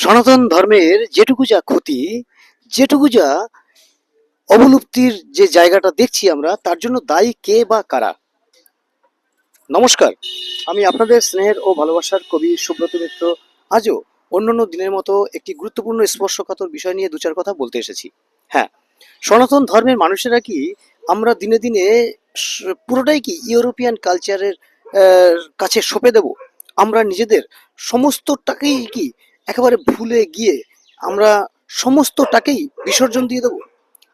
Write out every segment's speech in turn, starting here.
সনাতন ধর্মের যেটুকু যা ক্ষতি, যেটুকু যা অবলুপ্তির যে জায়গাটা দেখছি আমরা, তার জন্য দায়ী কে বা কারা? নমস্কার, আমি আপনাদের স্নেহের ও ভালোবাসার কবি সুব্রত মিত্র। আজও অন্যান্য দিনের মতো একটি গুরুত্বপূর্ণ স্পর্শকাতর বিষয় নিয়ে দু চার কথা বলতে এসেছি। হ্যাঁ, সনাতন ধর্মের মানুষেরা কি আমরা দিনে দিনে পুরোটাই কি ইউরোপিয়ান কালচারের কাছে সঁপে দেব? আমরা নিজেদের সমস্তটাকেই কি একেবারে ভুলে গিয়ে আমরা সমস্তটাকেই বিসর্জন দিয়ে দেবো?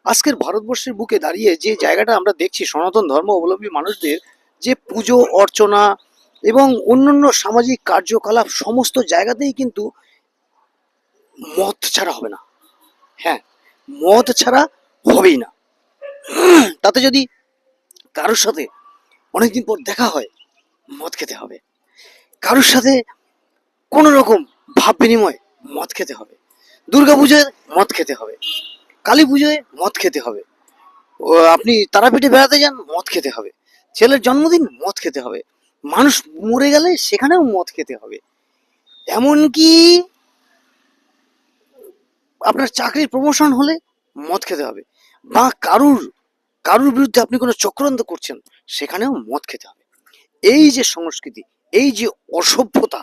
আজকের ভারতবর্ষের বুকে দাঁড়িয়ে যে জায়গাটা আমরা দেখছি সনাতন ধর্ম অবলম্বী মানুষদের যে পুজো অর্চনা এবং অন্যান্য সামাজিক কার্যকলাপ, সমস্ত জায়গাতেই কিন্তু মদ ছাড়া হবে না। হ্যাঁ, মদ ছাড়া হবেই না। তাতে যদি কারোর সাথে অনেকদিন পর দেখা হয়, মদ খেতে হবে। কারোর সাথে কোনো রকম ভাব বিনিময়, মদ খেতে হবে। দুর্গাপুজোয় মদ খেতে হবে, কালী পুজোয় মদ খেতে হবে, আপনি তারাপীঠে বেড়াতে যান, মদ খেতে হবে। ছেলের জন্মদিন, মদ খেতে হবে। মানুষ মরে গেলে সেখানেও মদ খেতে হবে। এমনকি আপনার চাকরির প্রমোশন হলে মদ খেতে হবে, বা কারুর কারুর বিরুদ্ধে আপনি কোনো চক্রান্ত করছেন, সেখানেও মদ খেতে হবে। এই যে সংস্কৃতি, এই যে অসভ্যতা,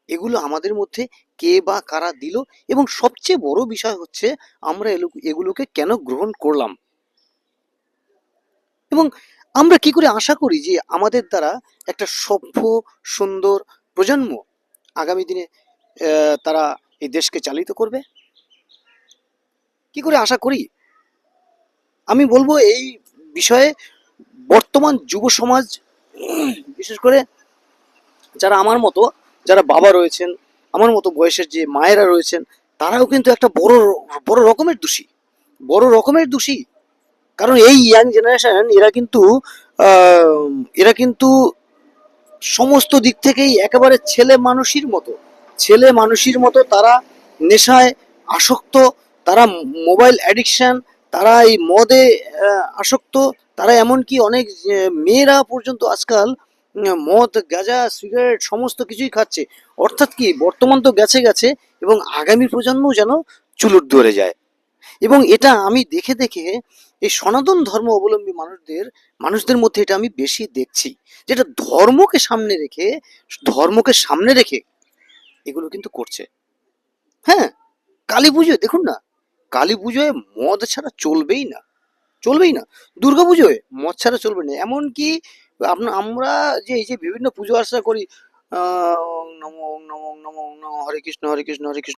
এগুলো আমাদের মধ্যে কে বা কারা দিল? এবং সবচেয়ে বড় বিষয় হচ্ছে আমরা এগুলোকে কেন গ্রহণ করলাম? এবং আমরা কি করে আশা করি যে আমাদের দ্বারা একটা সভ্য সুন্দর প্রজন্ম আগামী দিনে তারা এই দেশকে চালিত করবে? কি করে আশা করি? আমি বলবো এই বিষয়ে বর্তমান যুব সমাজ, বিশেষ করে যারা আমার মতো, যারা বাবা রয়েছেন, আমার মতো বয়সের যে মায়েরা রয়েছেন, তারাও কিন্তু একটা বড় বড় রকমের দোষী, বড় রকমের দোষী। কারণ এই ইয়াং জেনারেশন আহ, এরা কিন্তু সমস্ত দিক থেকেই একেবারে ছেলে মানুষের মতো তারা নেশায় আসক্ত, তারা মোবাইল অ্যাডিকশন, তারা এই মদে আসক্ত, তারা এমনকি অনেক মেয়েরা পর্যন্ত আজকাল মদ গাঁজা সিগারেট সমস্ত কিছুই খাচ্ছে। অর্থাৎ কি, বর্তমান তো গেছে গেছে, এবং আগামী প্রজন্মও যেন চুলোর ধরে যায়। এবং এটা আমি দেখে দেখে এই সনাতন ধর্ম অবলম্বী মানুষদের মধ্যে এটা আমি বেশি দেখছি, যেটা ধর্মকে সামনে রেখে এগুলো কিন্তু করছে। হ্যাঁ, কালী পুজোয় দেখুন না, কালী পুজোয় মদ ছাড়া চলবেই না, চলবেই না। দুর্গাপুজোয় মদ ছাড়া চলবে না। এমনকি আমরা যে এই যে বিভিন্ন পুজো আর্চনা করি, নম নম নম নম হরে কৃষ্ণ হরে কৃষ্ণ হরে কৃষ্ণ